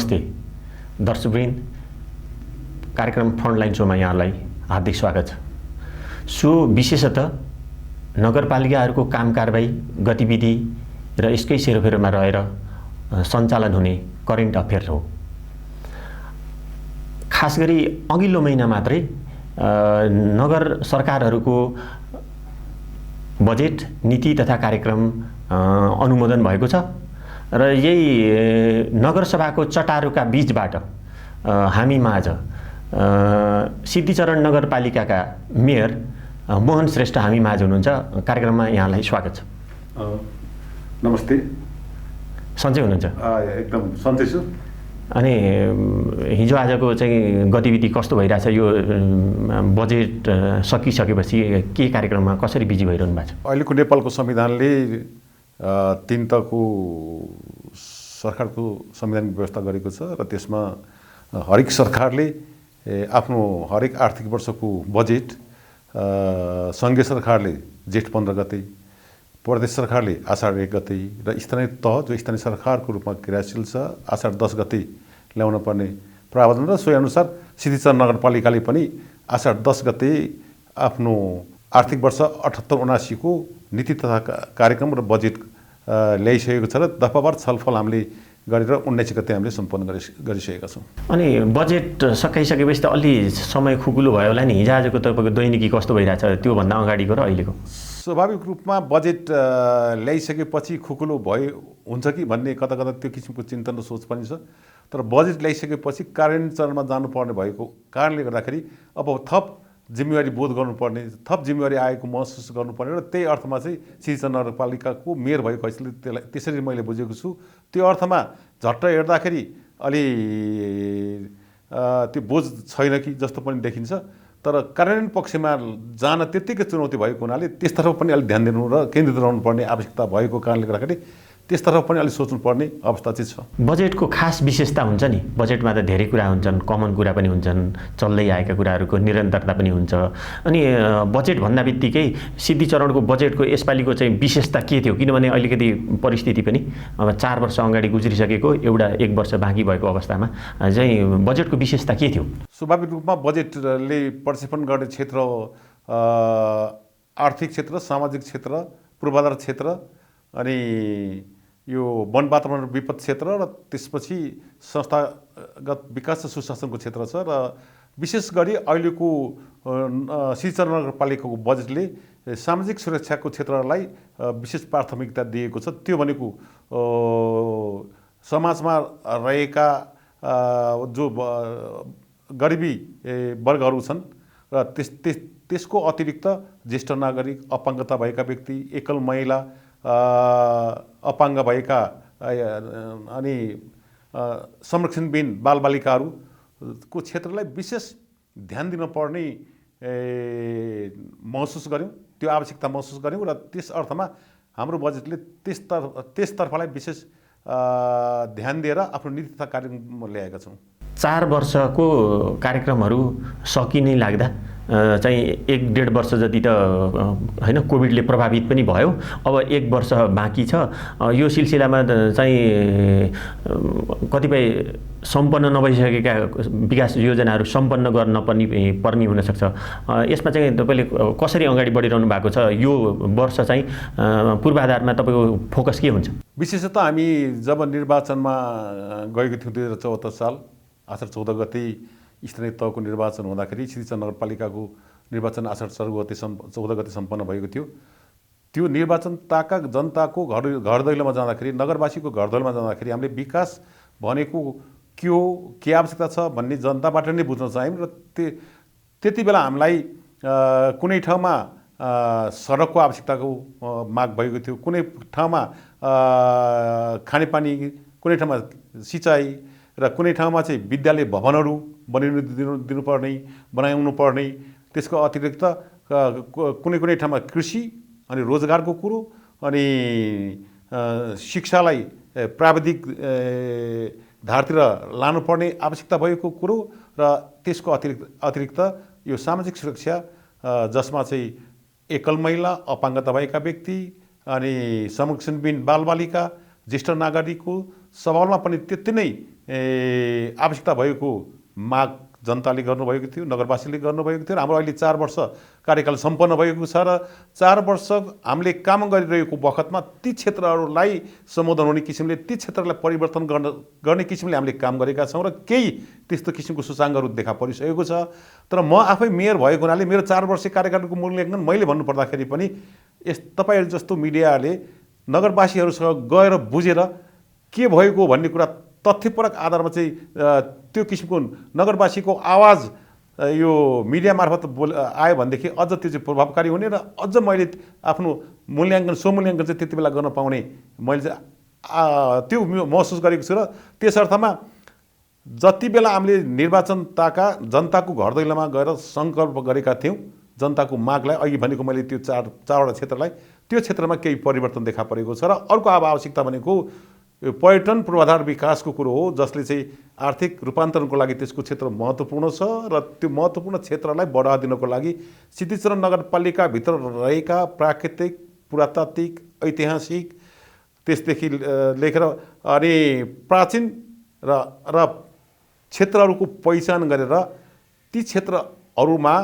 नमस्ते दर्शकवृन्द, कार्यक्रम फ्रन्टलाइन सोमा यहाँलाई हार्दिक स्वागत छ। सो विशेषतः नगरपालिकाहरूको काम कारबाही गतिविधि र यसकै सेरोफेरोमा रहेर सञ्चालन हुने करेन्ट अफेयर हो। खास गरी अघिल्लो महिना मात्रै नगर सरकारहरूको बजेट नीति तथा कार्यक्रम अनुमोदन भएको छ र यही नगरसभाको चटारोका बीचबाट हामी माझ सिद्धिचरण नगरपालिकाका मेयर मोहन श्रेष्ठ हामी माझ हुनुहुन्छ। कार्यक्रममा यहाँलाई स्वागत छ। नमस्ते। सन्चै हुनुहुन्छ? एकदम सन्चै छु। अनि हिजो आजको चाहिँ गतिविधि कस्तो भइरहेछ? यो बजेट सकिसकेपछि के कार्यक्रममा कसरी बिजी भइरहनु भएको छ? अहिलेको नेपालको संविधानले 3 तहको सरकारको संवैधानिक व्यवस्था गरेको छ र त्यसमा हरेक सरकारले आफ्नो हरेक आर्थिक वर्षको बजेट सङ्घीय सरकारले जेठ 15 गते, प्रदेश सरकारले आषाढ 1 गते र स्थानीय तह जो स्थानीय सरकारको रूपमा क्रियाशील छ आषाढ 10 गते ल्याउन पर्ने प्रावधान र सोही अनुसार सिद्धिचरण नगरपालिकाले पनि आषाढ 10 गते आफ्नो आर्थिक वर्ष 78-79 को नीति तथा कार्यक्रम र बजेट ल्याइसकेको छ र दफावार छलफल हामीले गरेर 19 गते हामीले सम्पन्न गरिसकेका छौँ। अनि बजेट सकाइसकेपछि त अलि समय खुकुलो भयो होला नि। हिजोआजको तपाईँको दैनिकी कस्तो भइरहेछ त्योभन्दा अगाडिको र अहिलेको? स्वाभाविक रूपमा बजेट ल्याइसकेपछि खुकुलो भयो हुन्छ कि भन्ने कता कता त्यो किसिमको चिन्तन र सोच पनि छ। तर बजेट ल्याइसकेपछि कार्यान्वयन चरणमा जानुपर्ने भएको कारणले गर्दाखेरि अब थप जिम्मेवारी बोध गर्नुपर्ने, थप जिम्मेवारी आएको महसुस गर्नुपर्ने र त्यही अर्थमा चाहिँ सिद्धिचरण नगरपालिकाको मेयर भएको हैसियतले त्यसलाई त्यसरी मैले बुझेको छु। त्यो अर्थमा झट्ट हेर्दाखेरि अलि त्यो बोझ छैन कि जस्तो पनि देखिन्छ। तर कार्यान्वयन पक्षमा जान त्यत्तिकै चुनौती भएको हुनाले त्यसतर्फ पनि अलिक ध्यान दिनु र केन्द्रित रहनुपर्ने आवश्यकता भएको कारणले गर्दाखेरि त्यसतर्फ पनि अलिक सोच्नुपर्ने अवस्था चाहिँ छ। बजेटको खास विशेषता हुन्छ नि। बजेटमा त धेरै कुरा हुन्छन्, कमन कुरा पनि हुन्छन्, चल्दै आएका कुराहरूको निरन्तरता पनि हुन्छ। अनि बजेट भन्दा बित्तिकै सिद्धिचरणको बजेटको यसपालिको चाहिँ विशेषता के थियो? किनभने अलिकति परिस्थिति पनि अब 4 वर्ष अगाडि गुज्रिसकेको, एउटा 1 वर्ष बाँकी भएको अवस्थामा चाहिँ बजेटको विशेषता के थियो? स्वाभाविक रूपमा बजेटले प्रक्षेपण गर्ने क्षेत्र आर्थिक क्षेत्र, सामाजिक क्षेत्र, पूर्वाधार क्षेत्र, अनि यो वन वातावरण विपद क्षेत्र र त्यसपछि संस्थागत विकास र सुशासनको क्षेत्र छ। र विशेष गरी अहिलेको सिद्धिचरण नगरपालिकाको बजेटले सामाजिक सुरक्षाको क्षेत्रलाई विशेष प्राथमिकता दिएको छ। त्यो भनेको समाजमा रहेका जो गरिबी वर्गहरू छन् र त्यसको अतिरिक्त ज्येष्ठ नागरिक, अपाङ्गता भएका व्यक्ति, एकल महिला, अपाङ्ग भएका अनि संरक्षणविहीन बालबालिकाहरूको क्षेत्रलाई विशेष ध्यान दिनुपर्ने महसुस गऱ्यौँ, त्यो आवश्यकता महसुस गऱ्यौँ र त्यस अर्थमा हाम्रो बजेटले त्यसतर्फलाई विशेष ध्यान दिएर आफ्नो नीति तथा कार्यक्रम ल्याएका छौँ। 4 वर्षको कार्यक्रमहरू सकिनै लाग्दा चाहिँ 1-1.5 वर्ष जति त हैन कोभिडले प्रभावित पनि भयो। अब 1 वर्ष बाँकी छ। यो सिलसिलामा चाहिँ कतिपय सम्पन्न नभइसकेका विकास योजनाहरू सम्पन्न गर्न पर्ने हुनसक्छ। यसमा चाहिँ तपाईँले कसरी अगाडि बढिरहनु भएको छ? यो वर्ष चाहिँ पूर्वाधारमा तपाईँको फोकस के हुन्छ? विशेषतः हामी जब निर्वाचनमा गएको थियौँ 2074 साल आषाढ 14 गते स्थानीय तहको निर्वाचन हुँदाखेरि सिद्धिचरण नगरपालिकाको निर्वाचन आषाढ 14 गते सम्पन्न भएको थियो। त्यो निर्वाचनताका जनताको घर दैलोमा जाँदाखेरि, नगरवासीको घर दैलोमा जाँदाखेरि हामीले विकास भनेको के हो, के आवश्यकता छ भन्ने जनताबाट नै बुझ्न चाह्यौँ। र त्यति बेला हामीलाई कुनै ठाउँमा सडकको आवश्यकताको माग भएको थियो, कुनै ठाउँमा खानेपानी, कुनै ठाउँमा सिँचाइ र कुनै ठाउँमा चाहिँ विद्यालय भवनहरू बनाउनु पर्ने, त्यसको अतिरिक्त कुनै कुनै ठाउँमा कृषि अनि रोजगारको कुरो अनि शिक्षालाई प्राविधिक धारतिर लानुपर्ने आवश्यकता भएको कुरो र त्यसको अतिरिक्त यो सामाजिक सुरक्षा जसमा चाहिँ एकल महिला, अपाङ्गता भएका व्यक्ति अनि संरक्षणविहीन बालबालिका, ज्येष्ठ नागरिकको सवालमा पनि त्यति नै आवश्यकता भएको माग जनताले गर्नुभएको थियो, नगरवासीले गर्नुभएको थियो र हाम्रो अहिले 4 वर्ष कार्यकाल सम्पन्न भएको छ र 4 वर्ष हामीले काम गरिरहेको बखतमा ती क्षेत्रहरूलाई सम्बोधन हुने किसिमले, ती क्षेत्रलाई परिवर्तन गर्ने किसिमले हामीले काम गरेका छौँ र केही त्यस्तो किसिमको सूचाङ्कहरू देखा परिसकेको छ। तर म आफै मेयर भएको हुनाले मेरो 4 वर्ष कार्यकालको मूल्याङ्कन मैले भन्नुपर्दाखेरि पनि तपाईँहरू जस्तो मिडियाले नगरवासीहरूसँग गएर बुझेर के भएको भन्ने कुरा तथ्यपरक आधारमा चाहिँ त्यो किसिमको नगरवासीको आवाज यो मिडिया मार्फत आयो भनेदेखि अझ त्यो चाहिँ प्रभावकारी हुने र अझ मैले आफ्नो मूल्याङ्कन स्वमूल्याङ्कन चाहिँ त्यति बेला गर्न पाउने मैले चाहिँ त्यो महसुस गरेको छु। र त्यस अर्थमा जति बेला हामीले जनताको घर दैलोमा गएर सङ्कल्प गरेका थियौँ, जनताको मागलाई अघि भनेको मैले त्यो चारवटा क्षेत्रलाई, त्यो क्षेत्रमा केही परिवर्तन देखा परेको छ। र अर्को अब आवश्यकता भनेको यो पर्यटन पूर्वाधार विकासको कुरो हो, जसले चाहिँ आर्थिक रूपान्तरणको लागि त्यसको क्षेत्र महत्त्वपूर्ण छ र त्यो महत्त्वपूर्ण क्षेत्रलाई बढावा दिनको लागि सिद्धिचरण नगरपालिकाभित्र रहेका प्राकृतिक, पुरातात्विक, ऐतिहासिक, त्यसदेखि लेखेर अनि प्राचीन र क्षेत्रहरूको पहिचान गरेर ती क्षेत्रहरूमा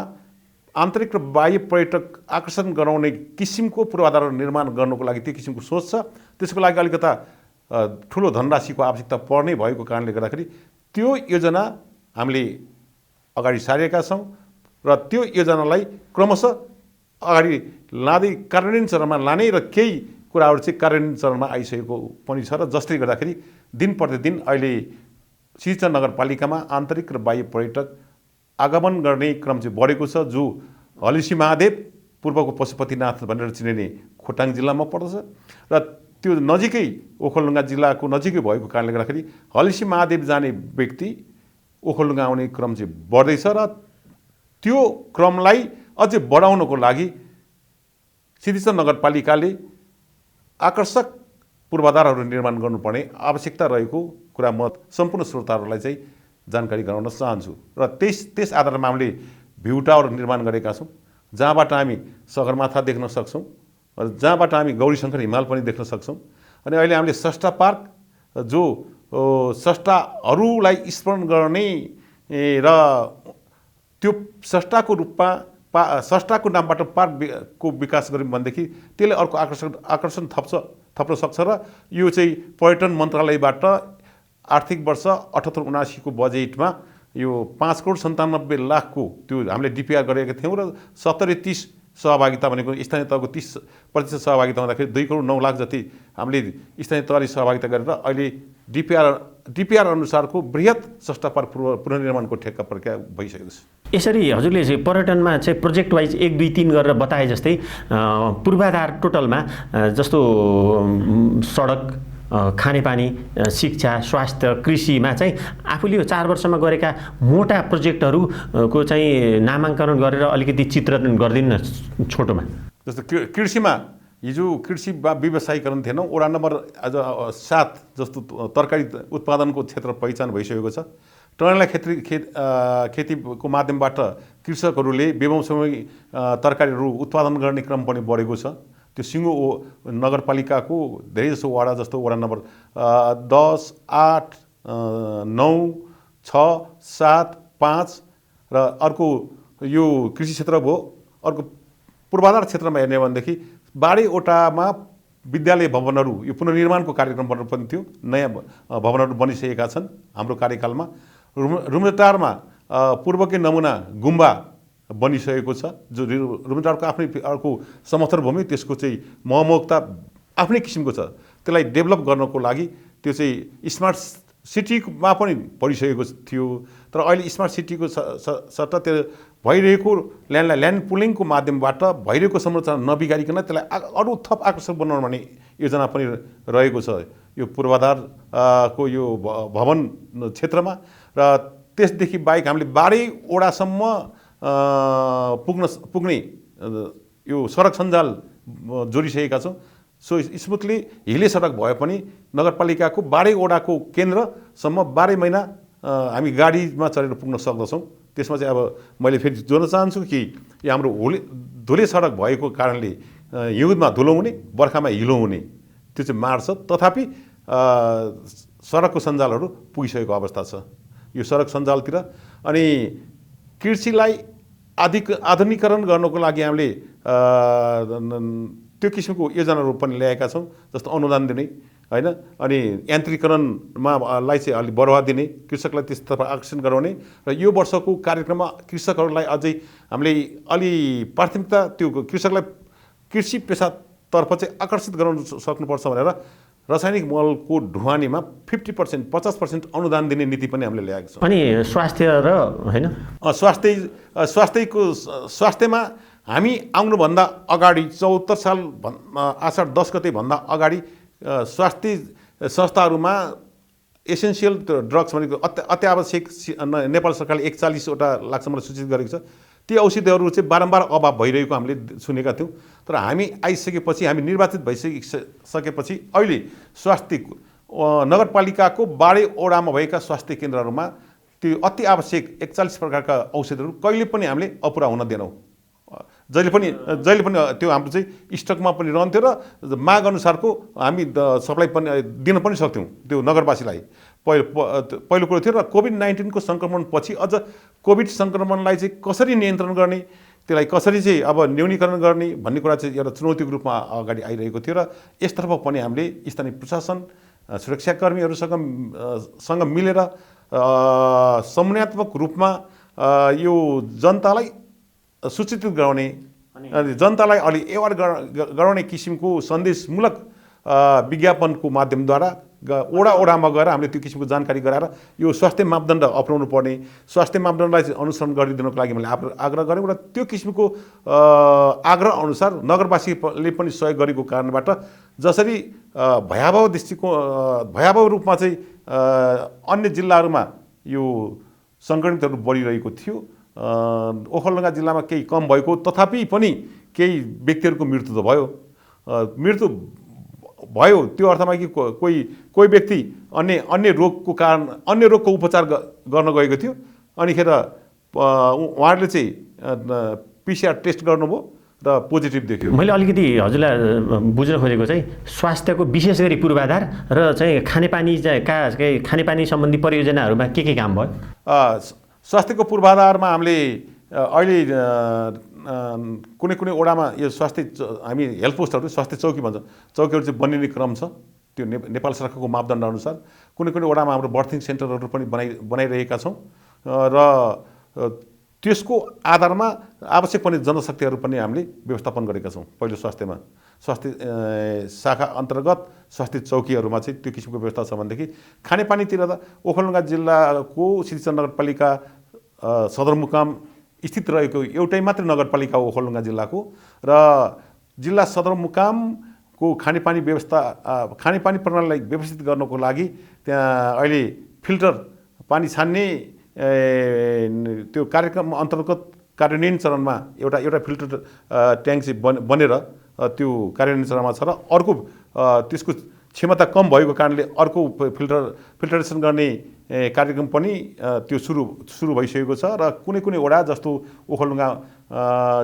आन्तरिक र बाह्य पर्यटक आकर्षण गराउने किसिमको पूर्वाधार निर्माण गर्नको लागि त्यो किसिमको सोच छ। त्यसको लागि अलिकता ठुलो धनराशिको आवश्यकता पर्ने भएको कारणले गर्दाखेरि त्यो योजना हामीले अगाडि सारेका छौँ र त्यो योजनालाई क्रमशः अगाडि लाँदै कार्यान्वयन चरणमा लाने र केही कुराहरू चाहिँ कार्यान्वयन चरणमा आइसकेको पनि छ र जसले गर्दाखेरि दिन प्रतिदिन अहिले सिंहदरबार नगरपालिकामा आन्तरिक र बाह्य पर्यटक आगमन गर्ने क्रम चाहिँ बढेको छ। जो हलिसी महादेव पूर्वको पशुपतिनाथ भनेर चिनिने खोटाङ जिल्लामा पर्दछ र त्यो नजिकै ओखलढुङ्गा जिल्लाको नजिकै भएको कारणले गर्दाखेरि हलिसी महादेव जाने व्यक्ति ओखलढुङ्गा आउने क्रम चाहिँ बढ्दैछ र त्यो क्रमलाई अझै बढाउनको लागि सिद्धिचरण नगरपालिकाले आकर्षक पूर्वाधारहरू निर्माण गर्नुपर्ने आवश्यकता रहेको कुरा म सम्पूर्ण श्रोताहरूलाई चाहिँ जानकारी गराउन चाहन्छु। र त्यस आधारमा हामीले भ्यू टावर निर्माण गरेका छौँ, जहाँबाट हामी सगरमाथा देख्न सक्छौँ, जहाँबाट हामी गौरीशङ्कर हिमाल पनि देख्न सक्छौँ। अनि अहिले हामीले स्रष्टा पार्क, जो स्रष्टाहरूलाई स्मरण गर्ने र त्यो स्रष्टाको रूपमा स्रष्टाको नामबाट पार्कको विकास गऱ्यौँ भनेदेखि त्यसले अर्को आकर्षण थप्न सक्छ र यो चाहिँ पर्यटन मन्त्रालयबाट आर्थिक वर्ष 78-79 को बजेटमा यो 5,97,00,00,000 को त्यो हामीले डिपिआर गरेका थियौँ र 70-30 सहभागिता भनेको स्थानीय तहको 30% सहभागिता हुँदाखेरि 2,09,00,000 जति हामीले स्थानीय तहले सहभागिता गरेर अहिले डिपिआर अनुसारको बृहत स्रष्टा पार्क पुनर्निर्माणको ठेक्का प्रक्रिया भइसकेको छ। यसरी हजुरले चाहिँ पर्यटनमा चाहिँ प्रोजेक्ट वाइज 1, 2, 3 गरेर बताए जस्तै पूर्वाधार टोटलमा जस्तो सडक, खानेपानी, शिक्षा, स्वास्थ्य, कृषिमा चाहिँ आफूले यो 4 वर्षमा गरेका मोटा प्रोजेक्टहरूको चाहिँ नामाङ्कन गरेर अलिकति चित्रण गरिदिनु न छोटोमा। जस्तो कृषिमा हिजो कृषि व्यवसायीकरण थिएन, वडा नम्बर आज 7 जस्तो तरकारी उत्पादनको क्षेत्र पहिचान भइसकेको छ। टर्नला खेतीको माध्यमबाट कृषकहरूले बेमौसमी तरकारीहरू उत्पादन गर्ने क्रम पनि बढेको छ। त्यो सिङ्गो नगरपालिकाको धेरैजसो वडा जस्तो वडा नम्बर 10, 8, 9, 6, 7, 5 र अर्को यो कृषि क्षेत्र भयो। अर्को पूर्वाधार क्षेत्रमा हेर्ने भनेदेखि 12वटामा विद्यालय भवनहरू यो पुनर्निर्माणको कार्यक्रम बन्नु पनि थियो, नयाँ भवनहरू बनिसकेका छन् हाम्रो कार्यकालमा। रुम्टारमा पूर्वकै नमुना गुम्बा बनिसकेको छ, जो रुम्टारको आफ्नै अर्को समथर भूमि, त्यसको चाहिँ महमोक्ता आफ्नै किसिमको छ। त्यसलाई डेभलप गर्नको लागि त्यो चाहिँ स्मार्ट सिटीमा पनि पढिसकेको थियो। तर अहिले स्मार्ट सिटीको सट्टा त्यो भइरहेको ल्यान्ड पुलिङको माध्यमबाट भइरहेको संरचना नबिगारिकन त्यसलाई अरू थप आकर्षक बनाउन भन्ने योजना पनि रहेको छ यो पूर्वाधार को यो भवन क्षेत्रमा। र त्यसदेखि बाहेक हामीले 12 वडासम्म पुग्ने यो सडक सञ्जाल जोडिसकेका छौँ। सो स्मुथली हिले सडक भए पनि नगरपालिकाको 12 वडाको केन्द्रसम्म 12 महिना हामी गाडीमा चढेर पुग्न सक्दछौँ। त्यसमा चाहिँ अब मैले फेरि जोड्न चाहन्छु कि यो हाम्रो धुले सडक भएको कारणले हिउँदमा धुलो हुने, बर्खामा हिलो हुने त्यो चाहिँ मार्छ। तथापि सडकको सञ्जालहरू पुगिसकेको अवस्था छ। यो सडक सञ्जालतिर अनि कृषिलाई आधुनिकीकरण गर्नको लागि हामीले त्यो किसिमको योजनाहरू पनि ल्याएका छौँ, जस्तो अनुदान दिने होइन, अनि यान्त्रिकरणमा लाई चाहिँ अलिक बढावा दिने, कृषकलाई त्यसतर्फ आकर्षण गराउने र यो वर्षको कार्यक्रममा कृषकहरूलाई अझै हामीले अलि प्राथमिकता त्यो कृषकलाई कृषि पेसातर्फ चाहिँ आकर्षित गराउन सक्नुपर्छ भनेर रासायनिक मलको ढुवानीमा 50%, 50% अनुदान दिने नीति पनि हामीले ल्याएको छौँ। अनि स्वास्थ्य र होइन स्वास्थ्यमा हामी आउनुभन्दा अगाडि 74 साल आषाढ 10 गते भन्दा अगाडि स्वास्थ्य संस्थाहरूमा एसेन्सियल ड्रग्स भनेको अत्यावश्यक नेपाल सरकारले 41वटा लाग्छ मलाई सूचित गरेको छ। ती औषधिहरू चाहिँ बारम्बार अभाव भइरहेको हामीले सुनेका थियौँ। तर हामी आइसकेपछि, हामी निर्वाचित भइसकेपछि अहिले स्वास्थ्य नगरपालिकाको 12 वडामा भएका स्वास्थ्य केन्द्रहरूमा त्यो अति आवश्यक 41 प्रकारका औषधिहरू कहिले पनि हामीले अपुरा हुन दिनौँ। जहिले पनि त्यो हाम्रो चाहिँ स्टकमा पनि रहन्थ्यो र माग अनुसारको हामी सप्लाई पनि दिन पनि सक्थ्यौँ त्यो नगरवासीलाई। पहिलो कुरो थियो र कोभिड-19 को सङ्क्रमणपछि अझ कोभिड सङ्क्रमणलाई चाहिँ कसरी नियन्त्रण गर्ने, त्यसलाई कसरी चाहिँ अब न्यूनीकरण गर्ने भन्ने कुरा चाहिँ एउटा चुनौतीको रूपमा अगाडि आइरहेको थियो र यसतर्फ पनि हामीले स्थानीय प्रशासन, सुरक्षाकर्मीहरूसँग मिलेर समन्वयात्मक रूपमा यो जनतालाई सूचित गराउने अनि जनतालाई अलि एवार गराउने किसिमको सन्देशमूलक विज्ञापनको माध्यमद्वारा वडामा गएर हामीले त्यो किसिमको जानकारी गराएर यो स्वास्थ्य मापदण्ड अपनाउनु पर्ने, स्वास्थ्य मापदण्डलाई चाहिँ अनुसरण गरिदिनको लागि मैले आग्रह गरेँ र त्यो किसिमको आग्रह अनुसार नगरवासीले पनि सहयोग गरेको कारणबाट जसरी भयावह रूपमा चाहिँ अन्य जिल्लाहरूमा यो सङ्क्रमितहरू बढिरहेको थियो, ओखलढुङ्गा जिल्लामा केही कम भएको, तथापि पनि केही व्यक्तिहरूको मृत्यु त भयो। त्यो अर्थमा कि कोही व्यक्ति अन्य रोगको उपचार गर्न गएको थियो, अनिखेर उहाँहरूले चाहिँ PCR टेस्ट गर्नुभयो र पोजिटिभ देखियो। मैले अलिकति हजुरलाई बुझ्न खोजेको चाहिँ स्वास्थ्यको विशेष गरी पूर्वाधार र चाहिँ खानेपानी सम्बन्धी परियोजनाहरूमा के काम भयो? स्वास्थ्यको पूर्वाधारमा हामीले अहिले कुनै वडामा यो हामी हेल्थ पोस्टहरू, स्वास्थ्य चौकी भन्छौँ, चौकीहरू चाहिँ बनिने क्रम छ। त्यो नेपाल सरकारको मापदण्ड अनुसार कुनै वडामा हाम्रो बर्थिङ सेन्टरहरू पनि बनाइरहेका छौँ र त्यसको आधारमा आवश्यक पर्ने जनशक्तिहरू पनि हामीले व्यवस्थापन गरेका छौँ। पहिलो स्वास्थ्य शाखा अन्तर्गत स्वास्थ्य चौकीहरूमा चाहिँ त्यो किसिमको व्यवस्था छ भनेदेखि खानेपानीतिर त ओखलढुङ्गा जिल्लाको सिद्धिचन्द्र नगरपालिका सदरमुकाम स्थित रहेको एउटै मात्र नगरपालिका हो ओखलढुङ्गा जिल्लाको, र जिल्ला सदरमुकामको खानेपानी प्रणालीलाई व्यवस्थित गर्नको लागि त्यहाँ अहिले फिल्टर पानी छान्ने त्यो कार्यक्रम अन्तर्गत कार्यान्वयन चरणमा एउटा फिल्टर ट्याङ्क चाहिँ बनेर त्यो कार्यान्वयन चरणमा छ र अर्को त्यसको क्षमता कम भएको कारणले अर्को फिल्टरेसन गर्ने कार्यक्रम पनि त्यो सुरु भइसकेको छ र कुनै वडा जस्तो ओखलढुङ्गा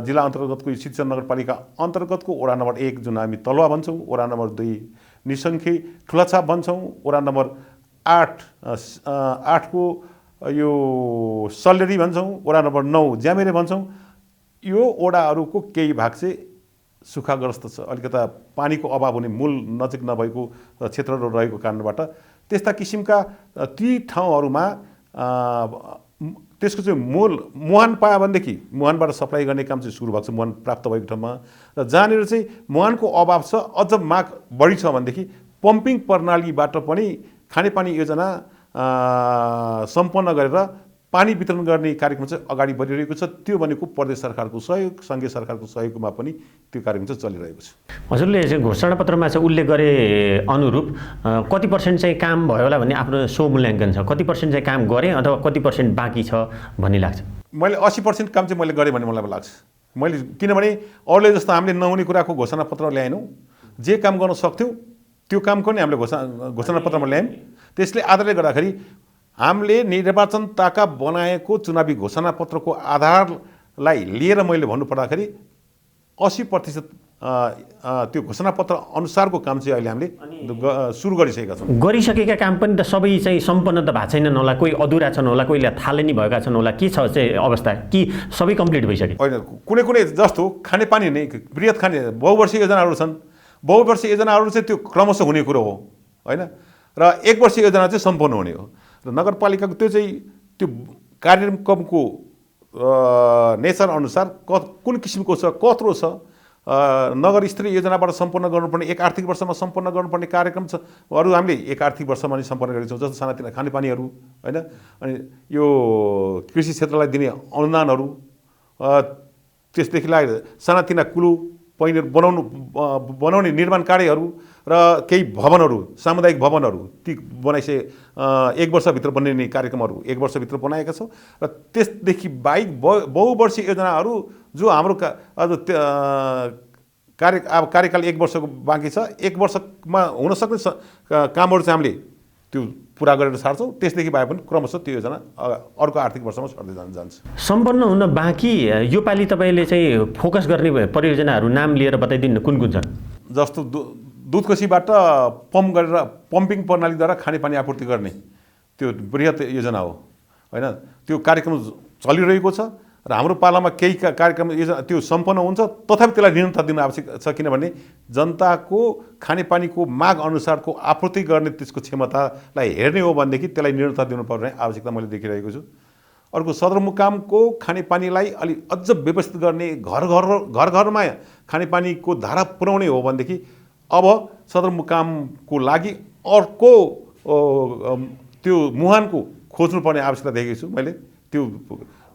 जिल्ला अन्तर्गतको सिद्धिचन्द्र नगरपालिका अन्तर्गतको वडा नम्बर 1 जुन हामी तलुवा भन्छौँ, वडा नम्बर 2 निसङ्खी ठुलाछाप भन्छौँ, वडा नम्बर 8 को यो सल्लेरी भन्छौँ, वडा नम्बर 9 ज्यामेरे भन्छौँ। यो वडाहरूको केही भाग चाहिँ सुखाग्रस्त छ, अलिकता पानीको अभाव हुने मूल नजिक नभएको क्षेत्रहरू रहेको कारणबाट त्यस्ता किसिमका ती ठाउँहरूमा त्यसको चाहिँ मुहान पायो भनेदेखि मुहानबाट सप्लाई गर्ने काम चाहिँ सुरु भएको छ मुहान प्राप्त भएको ठाउँमा, र जहाँनिर चाहिँ मुहानको अभाव छ, अझ माग बढी छ भनेदेखि पम्पिङ प्रणालीबाट पनि खानेपानी योजना सम्पन्न गरेर पानी वितरण गर्ने कार्यक्रम चाहिँ अगाडि बढिरहेको छ। त्यो भनेको प्रदेश सरकारको सहयोग, सङ्घीय सरकारको सहयोगमा पनि त्यो कार्यक्रम चाहिँ चलिरहेको छ। हजुरले चाहिँ घोषणापत्रमा चाहिँ उल्लेख गरे अनुरूप कति % चाहिँ काम भयो होला भन्ने आफ्नो स्वमूल्याङ्कन छ? कति % चाहिँ काम गरेँ अथवा कति % बाँकी छ भन्ने लाग्छ? मैले 80% काम चाहिँ मैले गरेँ भन्ने मलाई लाग्छ। किनभने अरूले जस्तो हामीले नहुने कुराको घोषणापत्र ल्याएनौँ, जे काम गर्न सक्थ्यौँ त्यो कामको नै हामीले घोषणापत्रमा ल्यायौँ। त्यसले आधारले गर्दाखेरि हामीले निर्वाचनताका बनाएको चुनावी घोषणापत्रको आधारलाई लिएर मैले भन्नुपर्दाखेरि 80% त्यो घोषणापत्र अनुसारको काम चाहिँ अहिले हामीले सुरु गरिसकेका छौँ। गरिसकेका काम पनि त सबै चाहिँ सम्पन्न त भएको छैनन् होला, कोही अधुरा छन् होला, कोहीले थाले नि भएका छन् होला, के छ चाहिँ अवस्था, कि सबै कम्प्लिट भइसक्यो? होइन, कुनै कुनै जस्तो खानेपानी नै वृहत खाने बहुवर्षीय योजनाहरू छन्। बहुवर्षीय योजनाहरू चाहिँ त्यो क्रमशः हुने कुरो हो होइन, र 1 वर्षीय योजना चाहिँ सम्पन्न हुने हो। र नगरपालिकाको त्यो चाहिँ त्यो कार्यक्रमको नेचर अनुसार कुन किसिमको छ, कत्रो छ, नगर स्तरीय योजनाबाट सम्पन्न गर्नुपर्ने 1 आर्थिक वर्षमा सम्पन्न गर्नुपर्ने कार्यक्रम छ, अरू हामीले 1 आर्थिक वर्षमा नै सम्पन्न गरेका छौँ। जस्तो सानातिना खानेपानीहरू होइन, अनि यो कृषि क्षेत्रलाई दिने अनुदानहरू, त्यसदेखि लागेर सानातिना कुलो पहिरो बनाउने निर्माण कार्यहरू र केही भवनहरू, सामुदायिक भवनहरू ती बनाइसके 1 वर्षभित्र बनिने कार्यक्रमहरू 1 वर्षभित्र बनाएका छौँ। र त्यसदेखि बाहेक बहुवर्षीय योजनाहरू जो हाम्रो कार्यकाल 1 वर्षको बाँकी छ, 1 वर्षमा हुन सक्ने कामहरू चाहिँ हामीले त्यो पुरा गरेर सार्छौँ। त्यसदेखि बाहेक पनि क्रमशः त्यो योजना अर्को आर्थिक वर्षमा सर्दै जान्छ। सम्पन्न हुन बाँकी योपालि तपाईँले चाहिँ फोकस गर्ने परियोजनाहरू नाम लिएर बताइदिनु कुन कुन छन्? जस्तो दुधकोशीबाट पम्प गरेर पम्पिङ प्रणालीद्वारा खानेपानी आपूर्ति गर्ने त्यो बृहत योजना हो होइन। त्यो कार्यक्रम चलिरहेको छ र हाम्रो पालामा केही कार्यक्रम योजना त्यो सम्पन्न हुन्छ, तथापि त्यसलाई निरन्तर दिन आवश्यक छ, किनभने जनताको खानेपानीको माग अनुसारको आपूर्ति गर्ने त्यसको क्षमतालाई हेर्ने हो भनेदेखि त्यसलाई निरन्तर दिनुपर्ने आवश्यकता मैले देखिरहेको छु। अर्को सदरमुकामको खानेपानीलाई अलि अझ व्यवस्थित गर्ने, घर घरमा खानेपानीको धारा पुर्याउने हो भनेदेखि अब सदरमुकामको लागि अर्को त्यो मुहानको खोज्नुपर्ने आवश्यकता देखेको छु मैले। त्यो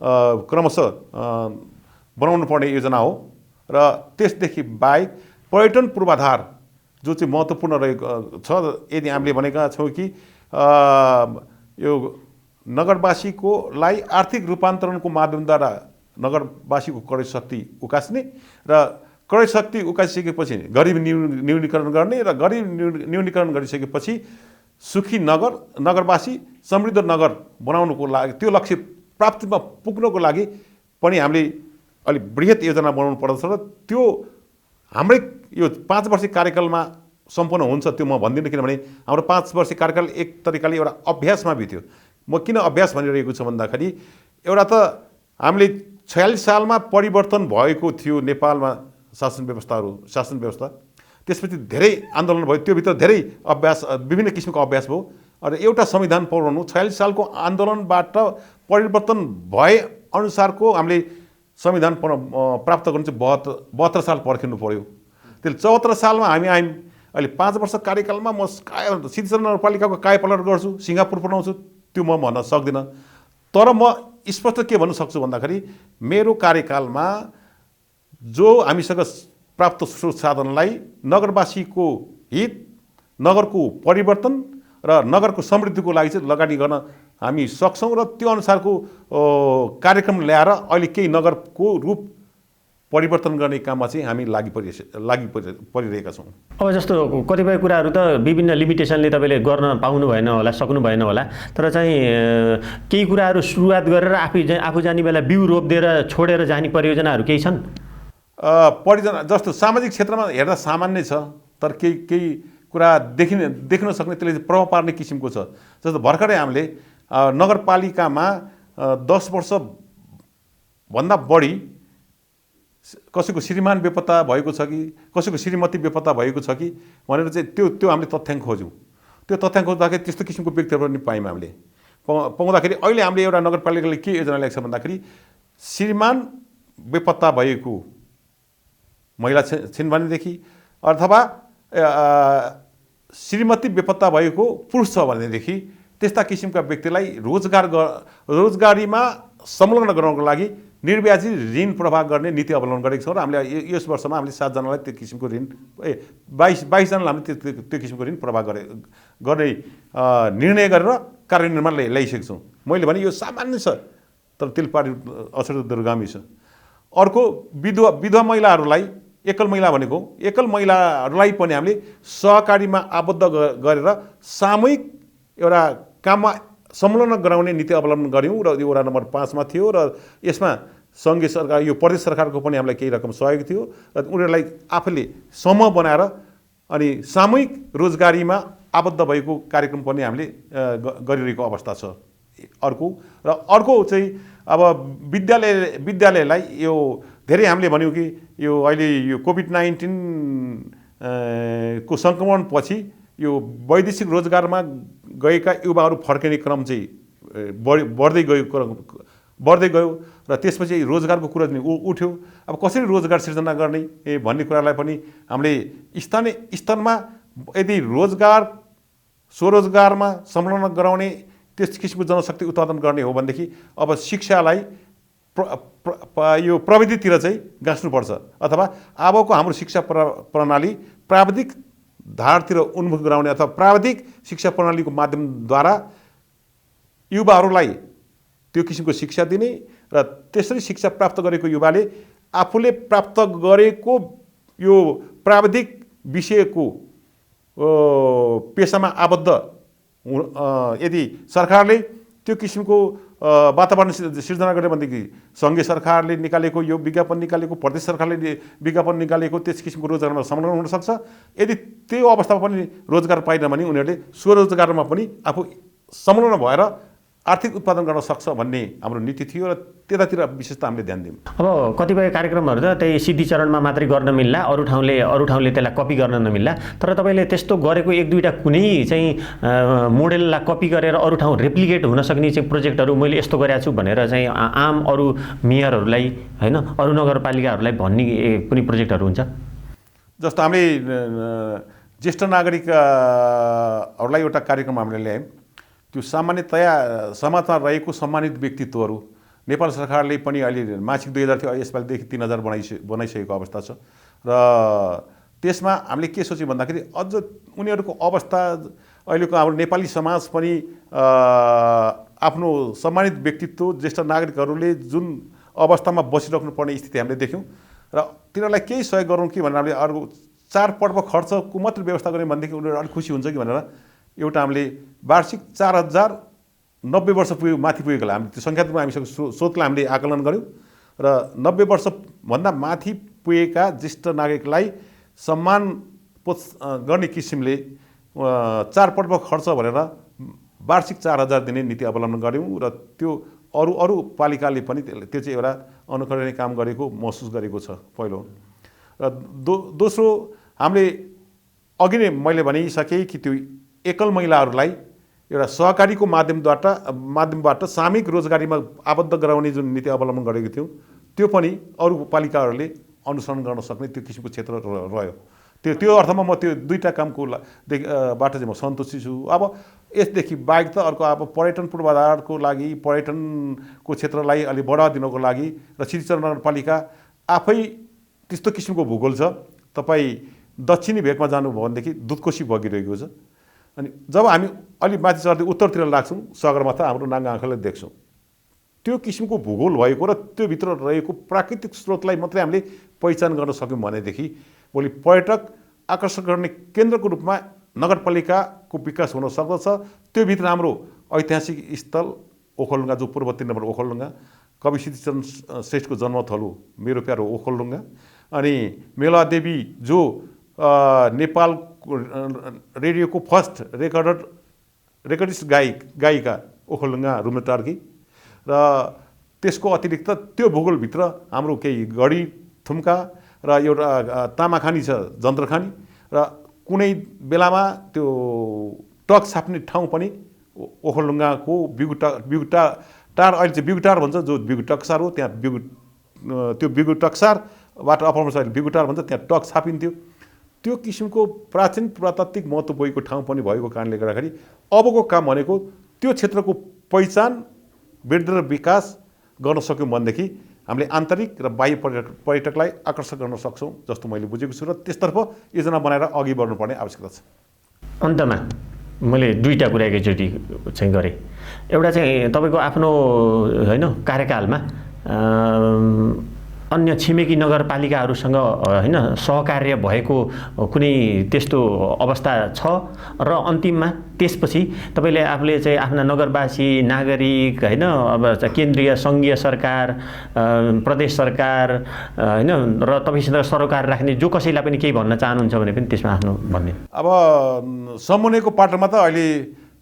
क्रमशः बनाउनु पर्ने योजना हो। र त्यसदेखि बाहेक पर्यटन पूर्वाधार जो चाहिँ महत्त्वपूर्ण रहेको छ, यदि हामीले भनेका छौँ कि यो नगरवासीकोलाई आर्थिक रूपान्तरणको माध्यमद्वारा नगरवासीको क्रय शक्ति उकास्ने र क्रय शक्ति उकासिसकेपछि गरिबी न्यूनीकरण गर्ने र गरिबी न्यूनीकरण गरिसकेपछि सुखी नगरवासी समृद्ध नगर बनाउनुको लागि, त्यो लक्ष्य प्राप्तिमा पुग्नको लागि पनि हामीले अलि बृहत योजना बनाउनु पर्दछ। र त्यो हाम्रै यो 5 वर्षीय कार्यकालमा सम्पन्न हुन्छ त्यो म भन्दिनँ, किनभने हाम्रो 5 वर्षीय कार्यकाल एक तरिकाले एउटा अभ्यासमा बित्यो। म किन अभ्यास भनिरहेको छु भन्दाखेरि, एउटा त हामीले 46 सालमा परिवर्तन भएको थियो नेपालमा शासन व्यवस्था, त्यसपछि धेरै आन्दोलन भयो, त्योभित्र धेरै अभ्यास, विभिन्न किसिमको अभ्यास भयो। र एउटा संविधान बनाउनु 46 सालको आन्दोलनबाट परिवर्तन भए अनुसारको हामीले संविधान प्राप्त गर्नु चाहिँ 72 साल पर्खिनु पर्यो। त्यसले 74 सालमा हामी आयौँ। अहिले 5 वर्ष कार्यकालमा म सिद्धिचरण नगरपालिकाको कायापलट गर्छु, सिङ्गापुर बनाउँछु, त्यो म भन्न सक्दिनँ। तर म स्पष्ट के भन्नु सक्छु भन्दाखेरि, मेरो कार्यकालमा जो हामीसँग प्राप्त स्रोत साधनलाई नगरवासीको हित, नगरको परिवर्तन र नगरको समृद्धिको लागि चाहिँ लगानी गर्न हामी सक्छौँ। र त्यो अनुसारको कार्यक्रम ल्याएर अहिले केही नगरको रूप परिवर्तन गर्ने काममा चाहिँ हामी लागि परिरहेका छौँ। अब जस्तो कतिपय कुराहरू त विभिन्न लिमिटेसनले तपाईँले गर्न पाउनु भएन होला, सक्नु भएन होला, तर चाहिँ केही कुराहरू सुरुवात गरेर आफू जाने बेला बिउ रोपिदिएर छोडेर जाने परियोजनाहरू केही छन्? परियोजना जस्तो सामाजिक क्षेत्रमा हेर्दा सामान्य छ, तर केही कुरा देखिन सक्ने, त्यसले प्रभाव पार्ने किसिमको छ। जस्तो भर्खरै हामीले नगरपालिकामा 10 वर्षभन्दा बढी कसैको श्रीमान बेपत्ता भएको छ कि कसैको श्रीमती बेपत्ता भएको छ कि भनेर चाहिँ त्यो हामीले तथ्याङ्क खोज्यौँ। त्यो तथ्याङ्क खोज्दाखेरि त्यस्तो किसिमको व्यक्तिहरू पनि पायौँ हामीले। पाउँदाखेरि अहिले हामीले एउटा नगरपालिकाले के योजना ल्याएको छ भन्दाखेरि, श्रीमान बेपत्ता भएको महिला छिन् भनेदेखि, अथवा श्रीमती बेपत्ता भएको पुरुष छ भनेदेखि त्यस्ता किसिमका व्यक्तिलाई रोजगारीमा संलग्न गराउनको लागि निर्व्याजी ऋण प्रवाह गर्ने नीति अवलम्बन गरेको छौँ। र हामीले यस वर्षमा हामीले 7 जनालाई त्यो किसिमको ऋण 22 जनालाई हामीले त्यो किसिमको ऋण प्रवाह गर्ने निर्णय गरेर कार्यान्वयनमा ल्याइसकेको छौँ। मैले भने यो सामान्य छ, तर त्यसले पार्ने असर दूरगामी छ। अर्को विधवा महिलाहरूलाई, एकल महिला भनेको एकल महिलाहरूलाई पनि हामीले सहकारीमा आबद्ध गरेर सामूहिक एउटा काममा संलग्न गराउने नीति अवलम्बन गऱ्यौँ। र यो वडा नम्बर 5 मा थियो। र यसमा सङ्घीय सरकार यो प्रदेश सरकारको पनि हामीलाई केही रकम सहयोग थियो र उनीहरूलाई आफूले समूह बनाएर अनि सामूहिक रोजगारीमा आबद्ध भएको कार्यक्रम पनि हामीले गरिरहेको अवस्था छ। अर्को चाहिँ अब विद्यालयलाई यो धेरै हामीले भन्यौँ कि यो अहिले यो कोभिड-19 को सङ्क्रमणपछि यो वैदेशिक रोजगारमा गएका युवाहरू फर्किने क्रम चाहिँ बढ्दै गयो र त्यसपछि रोजगारको कुरा पनि उठ्यो। अब कसरी रोजगार सिर्जना गर्ने भन्ने कुरालाई पनि हामीले स्थानीय स्तरमा यदि स्वरोजगारमा संलग्न गराउने त्यस किसिमको जनशक्ति उत्पादन गर्ने हो भनेदेखि अब शिक्षालाई यो प्रविधितिर चाहिँ गाँच्नुपर्छ अथवा अबको हाम्रो शिक्षा प्रणाली प्राविधिक धारतिर उन्मुख गराउने अथवा प्राविधिक शिक्षा प्रणालीको माध्यमद्वारा युवाहरूलाई त्यो किसिमको शिक्षा दिने र त्यसरी शिक्षा प्राप्त गरेको युवाले आफूले प्राप्त गरेको यो प्राविधिक विषयको पेसामा आबद्ध यदि सरकारले त्यो किसिमको वातावरण सिर्जना गरे भनेदेखि सङ्घीय सरकारले निकालेको यो विज्ञापन निकालेको प्रदेश सरकारले विज्ञापन निकालेको त्यस किसिमको रोजगारमा संलग्न हुन सक्छ। यदि त्यो अवस्थामा पनि रोजगार पाएन भने उनीहरूले स्वरोजगारमा पनि आफू संलग्न भएर आर्थिक उत्पादन गर्न सक्छ भन्ने हाम्रो नीति थियो र त्यतातिर विशेष त हामीले ध्यान दियौँ। अब कतिपय कार्यक्रमहरू त त्यही सिद्धि चरणमा मात्रै गर्न मिल्ला, अरू ठाउँले त्यसलाई कपी गर्न नमिल्ला। तर तपाईँले त्यस्तो गरेको एक दुईवटा कुनै चाहिँ मोडेललाई कपी गरेर अरू ठाउँ रेप्लिकेट हुन सक्ने चाहिँ प्रोजेक्टहरू मैले यस्तो गरेको छु भनेर चाहिँ आम अरू मेयरहरूलाई होइन अरू नगरपालिकाहरूलाई भन्ने कुनै प्रोजेक्टहरू हुन्छ? जस्तो हामीले ज्येष्ठ नागरिकहरूलाई एउटा कार्यक्रम हामीले ल्यायौँ। त्यो सामान्यतया समाजमा रहेको सम्मानित व्यक्तित्वहरू नेपाल सरकारले पनि अहिले मासिक 2000 थियो, यसपालिदेखि 3000 बनाइसकेको अवस्था छ र त्यसमा हामीले के सोच्यौँ भन्दाखेरि अझ उनीहरूको अवस्था अहिलेको हाम्रो नेपाली समाज पनि आफ्नो सम्मानित व्यक्तित्व ज्येष्ठ नागरिकहरूले जुन अवस्थामा बसिराख्नु पर्ने स्थिति हामीले देख्यौँ र तिनीहरूलाई केही सहयोग गरौँ कि भनेर हामीले अर्को चाडपर्व खर्चको मात्र व्यवस्था गऱ्यौँ भनेदेखि उनीहरू अलिक खुसी हुन्छ कि भनेर एउटा हामीले वार्षिक 4090 वर्ष माथि पुगेकोलाई हामीले त्यो सङ्ख्यात्मक हामीसँग स्रोतलाई हामीले आकलन गऱ्यौँ र 90 वर्षभन्दा माथि पुगेका ज्येष्ठ नागरिकलाई सम्मान गर्ने किसिमले चाडपर्व खर्च भनेर वार्षिक 4000 दिने नीति अवलम्बन गऱ्यौँ र त्यो अरू पालिकाले पनि त्यो चाहिँ एउटा अनुकरणीय काम गरेको महसुस गरेको छ पहिलो। र दोस्रो हामीले अघि नै मैले भनिसकेँ कि त्यो एकल महिलाहरूलाई एउटा सहकारीको माध्यमबाट सामूहिक रोजगारीमा आबद्ध गराउने जुन नीति अवलम्बन गरेको थियौँ त्यो पनि अरू पालिकाहरूले अनुसरण गर्न सक्ने त्यो किसिमको क्षेत्र रह्यो। त्यो अर्थमा म त्यो दुईटा कामको बाट चाहिँ म सन्तुष्टि छु। अब यसदेखि बाहेक त अर्को अब पर्यटन पूर्वाधारको लागि पर्यटनको क्षेत्रलाई अलि बढावा दिनको लागि र सिद्धिचरण नगरपालिका आफै त्यस्तो किसिमको भूगोल छ। तपाईँ दक्षिणी भेगमा जानुभयो भनेदेखि दुधकोशी बगिरहेको छ अनि जब हामी अलि माथि चढ्दै उत्तरतिर लाग्छौँ सगरमाथा हाम्रो नाङ्गा आँखाले देख्छौँ। त्यो किसिमको भूगोल भएको र त्यो भित्र रहेको प्राकृतिक स्रोतलाई मात्रै हामीले पहिचान गर्न सक्यौँ भनेदेखि भोलि पर्यटक आकर्षण गर्ने केन्द्रको रूपमा नगरपालिकाको विकास हुन सक्दछ। त्यो भित्र हाम्रो ऐतिहासिक स्थल ओखलढुङ्गा जो पूर्व 3 नम्बर ओखलढुङ्गा, कवि सिद्धिचरण श्रेष्ठको जन्मथलो मेरो प्यारो ओखलढुङ्गा अनि मेलादेवी जो नेपाल रेडियोको फर्स्ट रेकर्डिस्ट गायिका ओखलढुङ्गा रुम्टार्की र त्यसको अतिरिक्त त्यो भूगोलभित्र हाम्रो केही गढी थुम्का र एउटा तामाखानी छ जन्त्रखानी र कुनै बेलामा त्यो टक छाप्ने ठाउँ पनि ओखलढुङ्गाको बिगुटार अहिले चाहिँ बिगुटार भन्छ जो बिगुटक्सार हो त्यहाँ त्यो बिगुटक्सारबाट अपभ्रंश अहिले बिगुटार भन्छ त्यहाँ टक छापिन्थ्यो। त्यो किसिमको प्राचीन पुरातात्विक महत्त्व भएको ठाउँ पनि भएको कारणले गर्दाखेरि अबको काम भनेको त्यो क्षेत्रको पहिचान वृद्धि र विकास गर्न सक्यौँ भनेदेखि हामीले आन्तरिक र बाह्य पर्यटकलाई आकर्षण गर्न सक्छौँ जस्तो मैले बुझेको छु र त्यसतर्फ योजना बनाएर अघि बढ्नुपर्ने आवश्यकता छ। अन्तमा मैले दुईवटा कुरा एकैचोटि चाहिँ गरेँ। एउटा चाहिँ तपाईँको आफ्नो होइन कार्यकालमा अन्य छिमेकी नगरपालिकाहरूसँग होइन सहकार्य भएको कुनै त्यस्तो अवस्था छ र अन्तिममा त्यसपछि तपाईँले आफूले चाहिँ आफ्ना नगरवासी नागरिक होइन अब केन्द्रीय सङ्घीय सरकार प्रदेश सरकार होइन र तपाईँसित सरोकार राख्ने जो कसैलाई पनि केही भन्न चाहनुहुन्छ भने पनि त्यसमा आफ्नो भन्ने। अब समन्वयको पाटोमा त अहिले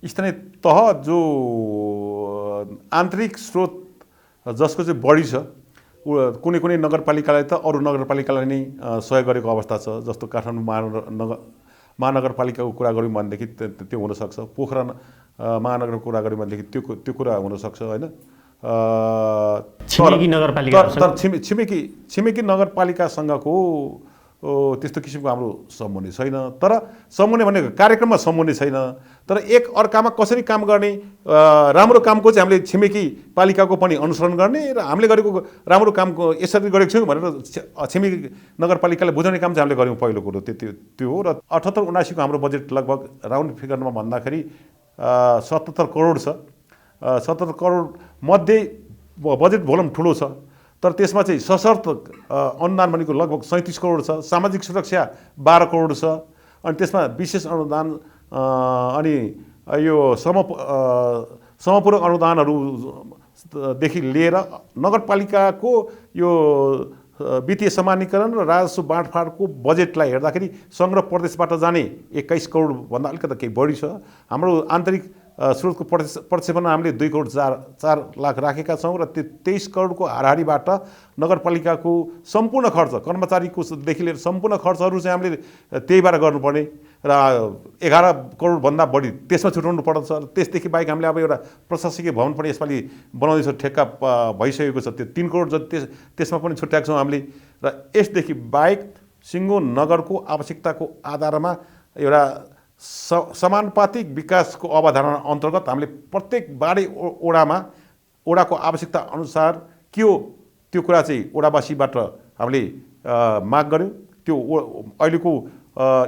स्थानीय तह जो आन्तरिक स्रोत जसको चाहिँ बढी छ कुनै कुनै नगरपालिकालाई त अरू नगरपालिकालाई नै सहयोग गरेको अवस्था छ। जस्तो काठमाडौँ महानगरपालिकाको कुरा गऱ्यौँ भनेदेखि त्यो हुनसक्छ, पोखरा महानगरको कुरा गऱ्यौँ भनेदेखि त्यो कुरा हुनसक्छ होइन। छिमेकी नगरपालिका तर छिमेकी नगरपालिकासँगको त्यस्तो किसिमको हाम्रो समन्वय छैन। तर समन्वय भनेको कार्यक्रममा समन्वय छैन, तर एक अर्कामा कसरी काम गर्ने राम्रो कामको चाहिँ हामीले छिमेकी पालिकाको पनि अनुसरण गर्ने र हामीले गरेको राम्रो कामको यसरी गरेको छौँ भनेर छिमेकी नगरपालिकाले बुझाउने काम चाहिँ हामीले गऱ्यौँ। पहिलो कुरो त्यो हो। र 78-79 को हाम्रो बजेट लगभग राउन्ड फिगरमा भन्दाखेरि 77 करोड छ। 77 करोड मध्ये बजेट भोल्युम ठुलो छ, तर त्यसमा चाहिँ सशर्त अनुदान भनेको लगभग 37 करोड छ, सामाजिक सुरक्षा 12 करोड छ, अनि त्यसमा विशेष अनुदान अनि यो समपूरक अनुदानहरूदेखि लिएर नगरपालिकाको यो वित्तीय समानीकरण र राजस्व बाँडफाँडको बजेटलाई हेर्दाखेरि सङ्घ र प्रदेशबाट जाने 21 करोडभन्दा अलिकति केही बढी छ। हाम्रो आन्तरिक स्रोतको प्रक्षेपणमा हामीले 2 करोड 4 लाख राखेका छौँ र त्यो 23 करोडको हाराहारीबाट नगरपालिकाको सम्पूर्ण खर्च कर्मचारीकोदेखि लिएर सम्पूर्ण खर्चहरू चाहिँ हामीले त्यहीबाट गर्नुपर्ने र 11 करोडभन्दा बढी त्यसमा छुटाउनु पर्छ। त्यसदेखि बाहेक हामीले अब एउटा प्रशासकीय भवन पनि यसपालि बनाउँदैछौँ, ठेक्का भइसकेको छ, त्यो 3 करोड जति त्यसमा पनि छुट्याएको छौँ हामीले। र यसदेखि बाहेक सिङ्गो नगरको आवश्यकताको आधारमा एउटा समानुपातिक विकासको अवधारणा अन्तर्गत हामीले प्रत्येक बाढी ओडाको आवश्यकता अनुसार के हो त्यो कुरा चाहिँ ओडावासीबाट हामीले माग गऱ्यौँ। त्यो अहिलेको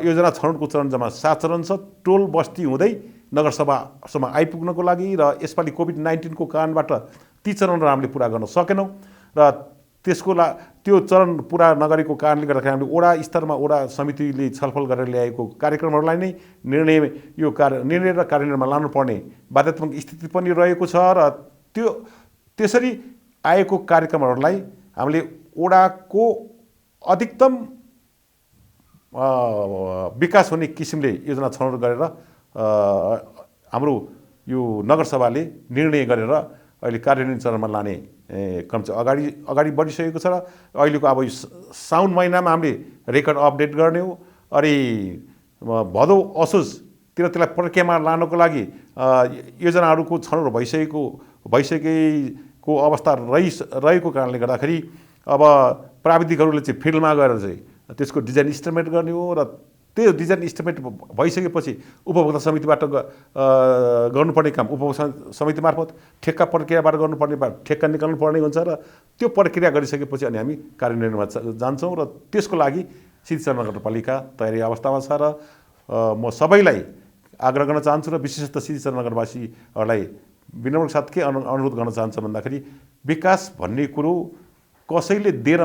योजना छनौटको चरण जम्मा 7 चरण छ। टोल बस्ती हुँदै नगरसभासम्म आइपुग्नको लागि र यसपालि कोभिड-19 को कारणबाट ती चरणहरू हामीले पुरा गर्न सकेनौँ र त्यो चरण पुरा नगरेको कारणले गर्दाखेरि हामीले वडा स्तरमा वडा समितिले छलफल गरेर ल्याएको कार्यक्रमहरूलाई नै निर्णय र कार्यान्वयनमा लानुपर्ने बाध्यात्मक स्थिति पनि रहेको छ। र त्यसरी आएको कार्यक्रमहरूलाई हामीले वडाको अधिकतम विकास हुने किसिमले योजना छनौट गरेर हाम्रो यो नगरसभाले निर्णय गरेर अहिले कार्यान्वयन चरणमा लाने क्रम चाहिँ अगाडि बढिसकेको छ। र अहिलेको अब साउन महिनामा हामीले रेकर्ड अपडेट गर्ने हो। अनि भदौ असोजतिर त्यसलाई प्रक्रियामा लानको लागि योजनाहरूको छनौट भइसकेको अवस्था रहेको कारणले गर्दाखेरि अब प्राविधिकहरूले चाहिँ फिल्डमा गएर चाहिँ त्यसको डिजाइन इस्टिमेट गर्ने हो र त्यो डिजाइन इस्टिमेट भइसकेपछि उपभोक्ता समितिबाट गर्नुपर्ने काम उपभोक्ता समिति मार्फत ठेक्का प्रक्रियाबाट गर्नुपर्ने ठेक्का निकाल्नु पर्ने हुन्छ र त्यो प्रक्रिया गरिसकेपछि अनि हामी कार्यान्वयनमा जान्छौँ। र त्यसको लागि सिद्धिचरण नगरपालिका तयारी अवस्थामा छ र म सबैलाई आग्रह गर्न चाहन्छु र विशेषतः सिद्धिचरण नगरवासीहरूलाई विनम्र साथ के अनुरोध गर्न चाहन्छु भन्दाखेरि विकास भन्ने कुरो कसैले दिएर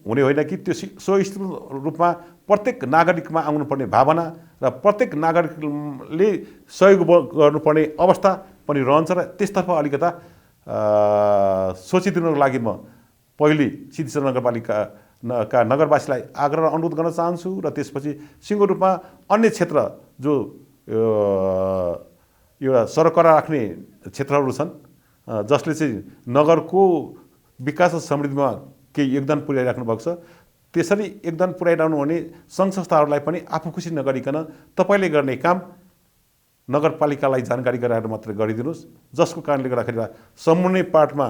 हुने होइन कि त्यो स्वस्फूर्त रूपमा प्रत्येक नागरिकमा आउनुपर्ने भावना र प्रत्येक नागरिकले सहयोग गर्नुपर्ने अवस्था पनि रहन्छ र त्यसतर्फ अलिकता सोचिदिनुको लागि म पहिले सिद्धिचरण नगरपालिकाका नगरवासीलाई आग्रह अनुरोध गर्न चाहन्छु। र त्यसपछि सिङ्गो रूपमा अन्य क्षेत्र जो एउटा सरकार राख्ने क्षेत्रहरू छन् जसले चाहिँ नगरको विकास र समृद्धिमा केही योगदान पुर्याइराख्नु भएको छ, त्यसरी योगदान पुर्याइरहनु भने सङ्घ संस्थाहरूलाई पनि आफू खुसी नगरिकन तपाईँले गर्ने काम नगरपालिकालाई जानकारी गराएर मात्रै गरिदिनुहोस्, जसको कारणले गर्दाखेरि समन्वय पार्टमा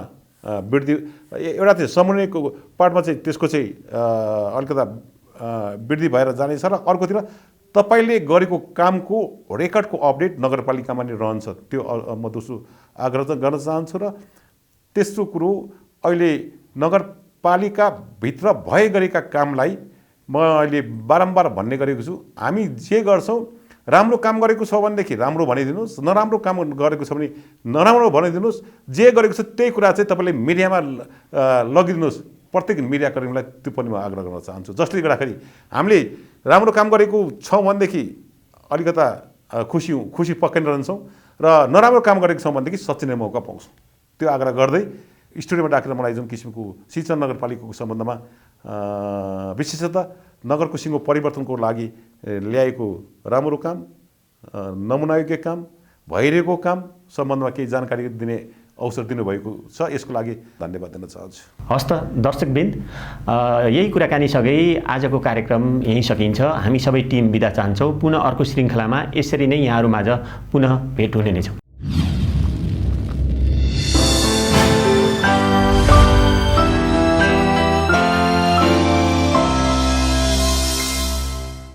वृद्धि एउटा चाहिँ समन्वयको पार्टमा चाहिँ त्यसको चाहिँ अलिकता वृद्धि भएर जानेछ र अर्कोतिर तपाईँले गरेको कामको रेकर्डको अपडेट नगरपालिकामा नै रहन्छ। त्यो म दोस्रो आग्रह गर्न चाहन्छु। र तेस्रो कुरो अहिले नगरपालिकाभित्र भए गरेका कामलाई म अहिले बारम्बार भन्ने गरेको छु, हामी जे गर्छौँ राम्रो काम गरेको छ भनेदेखि राम्रो भनिदिनुहोस्, नराम्रो काम गरेको छ भने नराम्रो भनिदिनुहोस्, जे गरेको छ त्यही कुरा चाहिँ तपाईँले मिडियामा लगिदिनुहोस् प्रत्येक मिडियाकर्मीलाई त्यो पनि म आग्रह गर्न चाहन्छु, जसले गर्दाखेरि हामीले राम्रो काम गरेको छौँ भनेदेखि अलिकता खुसी पक्कै नै रहन्छौँ र नराम्रो काम गरेको छौँ भनेदेखि सच्चिने मौका पाउँछौँ। त्यो आग्रह गर्दै स्टुडियोमा डाकेर मलाई जुन किसिमको सिंहचन नगरपालिकाको सम्बन्धमा विशेषतः नगरको सिङ्गो परिवर्तनको लागि ल्याएको राम्रो काम, नमुनायोग्य काम, भइरहेको काम सम्बन्धमा केही जानकारी दिने अवसर दिनुभएको छ, यसको लागि धन्यवाद दिन चाहन्छु। हस् त दर्शकवृन्द, यही कुराकानीसँगै आजको कार्यक्रम यहीँ सकिन्छ। हामी सबै टिम बिदा चाहन्छौँ। पुनः अर्को श्रृङ्खलामा यसरी नै यहाँहरूमाझ पुनः भेट हुने नै छौँ।